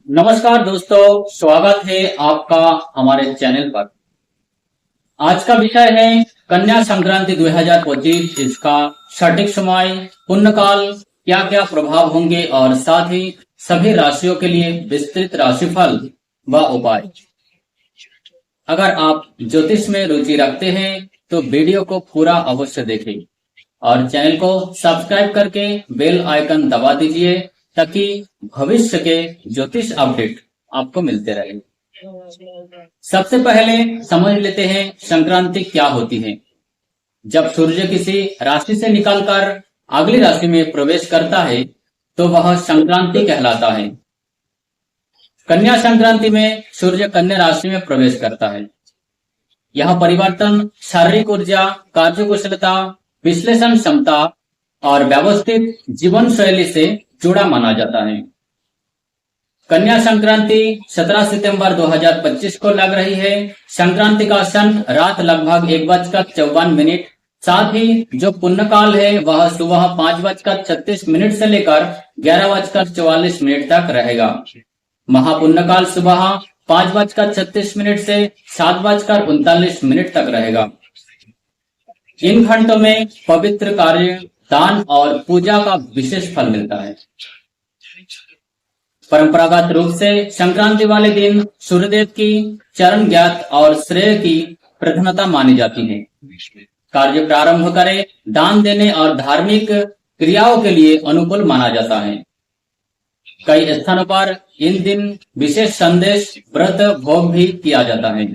नमस्कार दोस्तों, स्वागत है आपका हमारे चैनल पर। आज का विषय है कन्या संक्रांति 2025। इसका सटीक समय, पुण्यकाल, क्या क्या प्रभाव होंगे और साथ ही सभी राशियों के लिए विस्तृत राशिफल व उपाय। अगर आप ज्योतिष में रुचि रखते हैं तो वीडियो को पूरा अवश्य देखें और चैनल को सब्सक्राइब करके बेल आइकन दबा दीजिए ताकि भविष्य के ज्योतिष अपडेट आपको मिलते रहे। सबसे पहले समझ लेते हैं संक्रांति क्या होती है। जब सूर्य किसी राशि से निकलकर अगली राशि में प्रवेश करता है तो वह संक्रांति कहलाता है। कन्या संक्रांति में सूर्य कन्या राशि में प्रवेश करता है। यह परिवर्तन शारीरिक ऊर्जा, कार्यकुशलता, विश्लेषण क्षमता और व्यवस्थित जीवन शैली से जुड़ा माना जाता है। कन्या संक्रांति 17 सितंबर 2025 को लग रही है। संक्रांति का क्षण रात लगभग 1:54। साथ ही जो पुण्यकाल है वह सुबह 5:36 से लेकर 11:44 तक रहेगा। महापुण्यकाल सुबह 5:36 से 7:39 तक रहेगा। इन घंटों में पवित्र कार्य, दान और पूजा का विशेष फल मिलता है। परंपरागत रूप से संक्रांति वाले दिन सूर्यदेव की चरण ज्ञात और श्रेय की प्रधानता मानी जाती है। कार्य प्रारंभ करें, दान देने और धार्मिक क्रियाओं के लिए अनुकूल माना जाता है। कई स्थानों पर इन दिन विशेष संदेश, व्रत, भोग भी किया जाता है।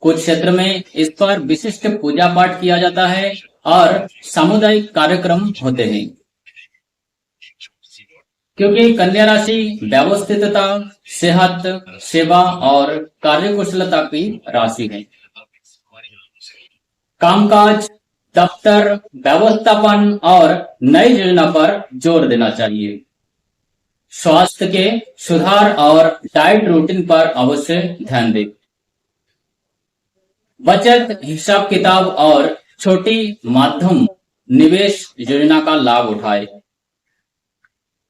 कुछ क्षेत्र में इस पर विशिष्ट पूजा पाठ किया जाता है और सामुदायिक कार्यक्रम होते हैं। क्योंकि कन्या राशि व्यवस्थितता, सेहत, सेवा और कार्यकुशलता की राशि है। कामकाज, दफ्तर, व्यवस्थापन और नई योजना पर जोर देना चाहिए। स्वास्थ्य के सुधार और डाइट रूटीन पर अवश्य ध्यान दें। बचत, हिसाब किताब और छोटी माध्यम निवेश योजना का लाभ उठाए।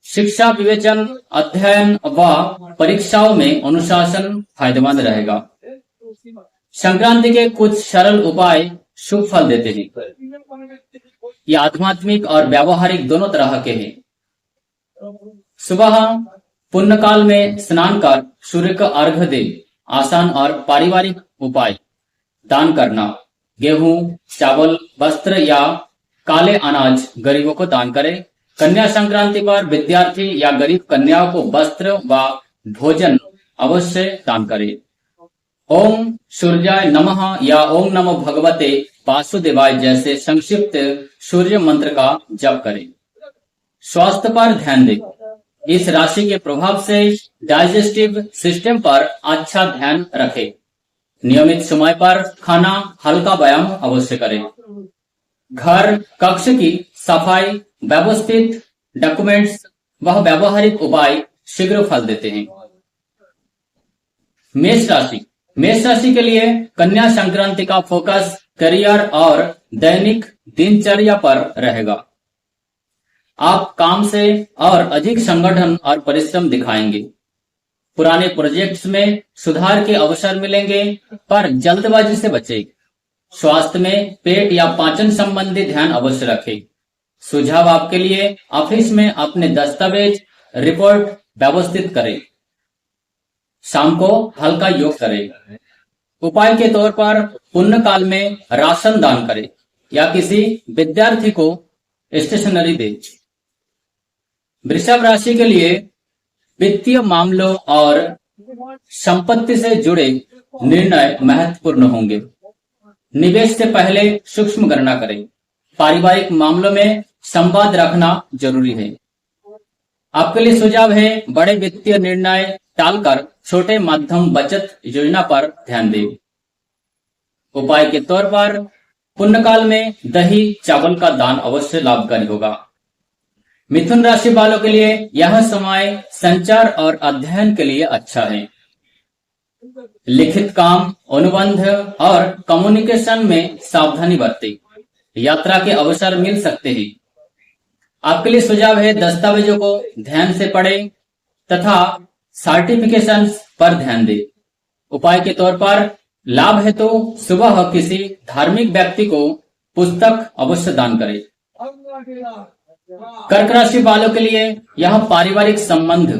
शिक्षा, विवेचन, अध्ययन व परीक्षाओं में अनुशासन फायदेमंद रहेगा। संक्रांति के कुछ सरल उपाय शुभ फल देते हैं। ये आध्यात्मिक और व्यावहारिक दोनों तरह के हैं। सुबह पुण्यकाल में स्नान कर सूर्य का अर्घ्य दे। आसान और पारिवारिक उपाय: दान करना, गेहूं, चावल, वस्त्र या काले अनाज गरीबों को दान करें। कन्या संक्रांति पर विद्यार्थी या गरीब कन्याओं को वस्त्र व भोजन अवश्य दान करें। ओम सूर्याय नमः या ओम नमो भगवते वासुदेवाय जैसे संक्षिप्त सूर्य मंत्र का जप करें। स्वास्थ्य पर ध्यान दें। इस राशि के प्रभाव से डाइजेस्टिव सिस्टम पर अच्छा ध्यान रखें। नियमित समय पर खाना, हल्का व्यायाम अवश्य करें। घर, कक्ष की सफाई, व्यवस्थित डॉक्यूमेंट्स व व्यवहारिक उपाय शीघ्र फल देते हैं। मेष राशि के लिए कन्या संक्रांति का फोकस करियर और दैनिक दिनचर्या पर रहेगा। आप काम से और अधिक संगठन और परिश्रम दिखाएंगे। पुराने प्रोजेक्ट्स में सुधार के अवसर मिलेंगे, पर जल्दबाजी से बचें। स्वास्थ्य में पेट या पाचन संबंधी ध्यान अवश्य रखें। सुझाव आपके लिए: ऑफिस में अपने दस्तावेज, रिपोर्ट व्यवस्थित करें। शाम को हल्का योग करें। उपाय के तौर पर पुण्यकाल में राशन दान करें या किसी विद्यार्थी को स्टेशनरी दें। वृषभ राशि के लिए वित्तीय मामलों और संपत्ति से जुड़े निर्णय महत्वपूर्ण होंगे। निवेश से पहले सूक्ष्म गणना करें। पारिवारिक मामलों में संवाद रखना जरूरी है। आपके लिए सुझाव है: बड़े वित्तीय निर्णय टालकर छोटे माध्यम बचत योजना पर ध्यान दें। उपाय के तौर पर पुण्यकाल में दही, चावल का दान अवश्य लाभकारी होगा। मिथुन राशि वालों के लिए यह समय संचार और अध्ययन के लिए अच्छा है। लिखित काम, अनुबंध और कम्युनिकेशन में सावधानी बरतें। यात्रा के अवसर मिल सकते हैं। आपके लिए सुझाव है: दस्तावेजों को ध्यान से पढ़ें तथा सर्टिफिकेशन पर ध्यान दें। उपाय के तौर पर लाभ हेतु सुबह किसी धार्मिक व्यक्ति को पुस्तक अवश्य दान करें। कर्क राशि वालों के लिए यह पारिवारिक संबंध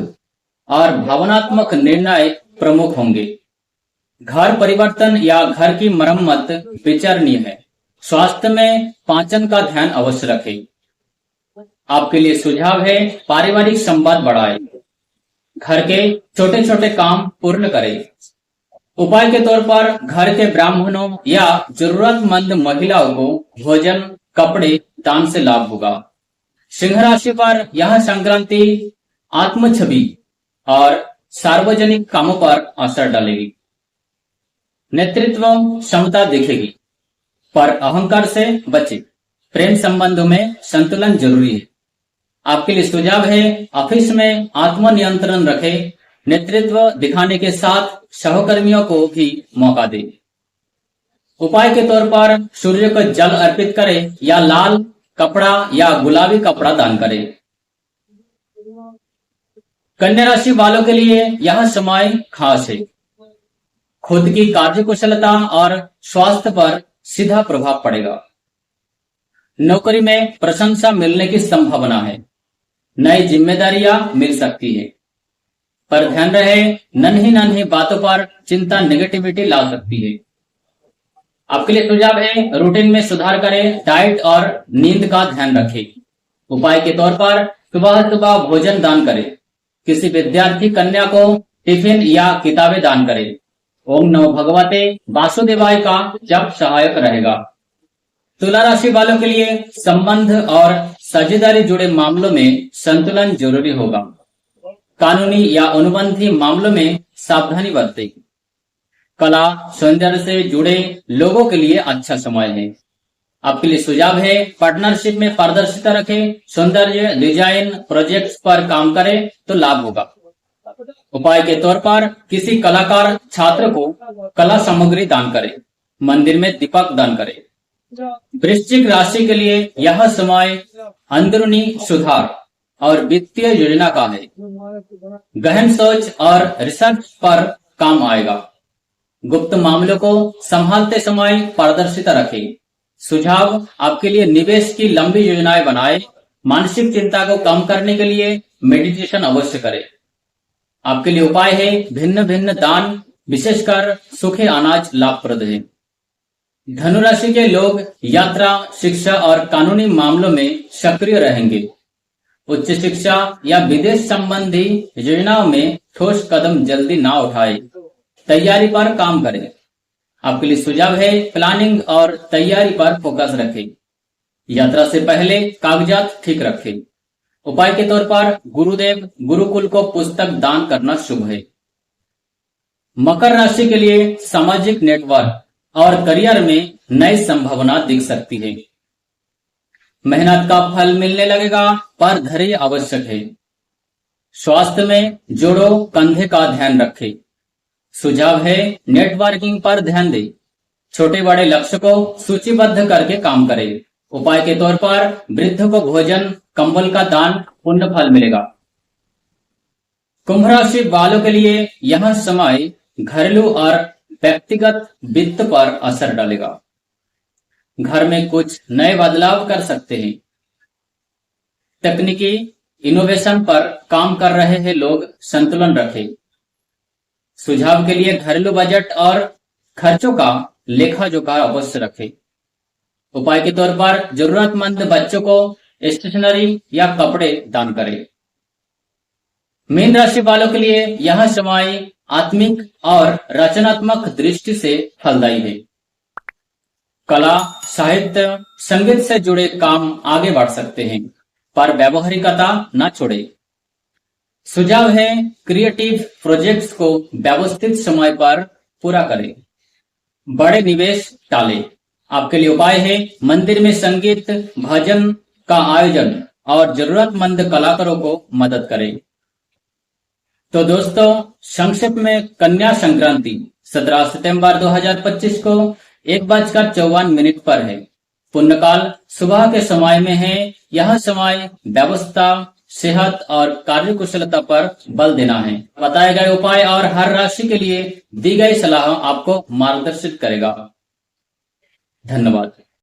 और भावनात्मक निर्णय प्रमुख होंगे। घर परिवर्तन या घर की मरम्मत विचारणीय है। स्वास्थ्य में पाचन का ध्यान अवश्य रखें। आपके लिए सुझाव है पारिवारिक संवाद बढ़ाएं। घर के छोटे छोटे काम पूर्ण करें। उपाय के तौर पर घर के ब्राह्मणों या जरूरतमंद महिलाओं को भोजन कपड़े दान से लाभ होगा। सिंह राशि पर यह संक्रांति आत्म छवि और सार्वजनिक कामों पर असर डालेगी। नेतृत्व क्षमता दिखेगी, पर अहंकार से बचे। प्रेम संबंधों में संतुलन जरूरी है। आपके लिए सुझाव है ऑफिस में आत्मनियंत्रण रखें। नेतृत्व दिखाने के साथ सहकर्मियों को भी मौका दें। उपाय के तौर पर सूर्य को जल अर्पित करें या लाल कपड़ा या गुलाबी कपड़ा दान करें। कन्या राशि वालों के लिए यह समय खास है। खुद की कार्यकुशलता और स्वास्थ्य पर सीधा प्रभाव पड़ेगा। नौकरी में प्रशंसा मिलने की संभावना है। नई जिम्मेदारियां मिल सकती है, पर ध्यान रहे नन्ही नन्ही बातों पर चिंता नेगेटिविटी ला सकती है। आपके लिए सुझाव है रूटीन में सुधार करें। डाइट और नींद का ध्यान रखें। उपाय के तौर पर सुबह सुबह भोजन दान करें। किसी विद्यार्थी कन्या को टिफिन या किताबें दान करें। ओम नमो भगवते वासुदेवाय का जप सहायक रहेगा। तुला राशि वालों के लिए संबंध और साझेदारी जुड़े मामलों में संतुलन जरूरी होगा। कानूनी या अनुबंधी मामलों में सावधानी बरतें। कला सौंदर्य से जुड़े लोगों के लिए अच्छा समय है। आपके लिए सुझाव है पार्टनरशिप में पारदर्शिता रखें। सौंदर्य डिजाइन प्रोजेक्ट्स पर काम करें तो लाभ होगा। उपाय के तौर पर किसी कलाकार छात्र को कला सामग्री दान करें। मंदिर में दीपक दान करें। वृश्चिक राशि के लिए यह समय अंदरूनी सुधार और वित्तीय योजना का है। गहन सोच और रिसर्च पर काम आएगा। गुप्त मामलों को संभालते समय पारदर्शिता रखें। सुझाव आपके लिए निवेश की लंबी योजनाएं बनाएं। मानसिक चिंता को कम करने के लिए मेडिटेशन अवश्य करें। आपके लिए उपाय है भिन्न भिन्न दान, विशेषकर सूखे अनाज लाभप्रद है। धनुराशि के लोग यात्रा, शिक्षा और कानूनी मामलों में सक्रिय रहेंगे। उच्च शिक्षा या विदेश संबंधी योजनाओं में ठोस कदम जल्दी ना उठाएं। तैयारी पर काम करें। आपके लिए सुझाव है प्लानिंग और तैयारी पर फोकस रखें। यात्रा से पहले कागजात ठीक रखें। उपाय के तौर पर गुरुदेव गुरुकुल को पुस्तक दान करना शुभ है। मकर राशि के लिए सामाजिक नेटवर्क और करियर में नई संभावना दिख सकती है। मेहनत का फल मिलने लगेगा, पर धैर्य आवश्यक है। स्वास्थ्य में जोड़ों कंधे का ध्यान रखें। सुझाव है नेटवर्किंग पर ध्यान दें। छोटे बड़े लक्ष्य को सूचीबद्ध करके काम करें। उपाय के तौर पर वृद्ध को भोजन कंबल का दान पुण्य फल मिलेगा। कुंभ राशि वालों के लिए यह समय घरेलू और व्यक्तिगत वित्त पर असर डालेगा। घर में कुछ नए बदलाव कर सकते हैं। तकनीकी इनोवेशन पर काम कर रहे हैं लोग संतुलन रखें। सुझाव के लिए घरेलू बजट और खर्चों का लेखा जोखा अवश्य रखें। उपाय के तौर पर जरूरतमंद बच्चों को स्टेशनरी या कपड़े दान करें। मीन राशि वालों के लिए यह समय आत्मिक और रचनात्मक दृष्टि से फलदायी है। कला, साहित्य, संगीत से जुड़े काम आगे बढ़ सकते हैं, पर व्यवहारिकता न छोड़े। सुझाव है क्रिएटिव प्रोजेक्ट्स को व्यवस्थित समय पर पूरा करें। बड़े निवेश टालें। आपके लिए उपाय है मंदिर में संगीत भजन का आयोजन और जरूरतमंद कलाकारों को मदद करें। तो दोस्तों, संक्षेप में कन्या संक्रांति 17 सितंबर 2025 को 1:54 पर है। पुण्यकाल सुबह के समय में है। यह समय व्यवस्था, सेहत और कार्यकुशलता पर बल देना है। बताए गए उपाय और हर राशि के लिए दी गई सलाह आपको मार्गदर्शित करेगा। धन्यवाद।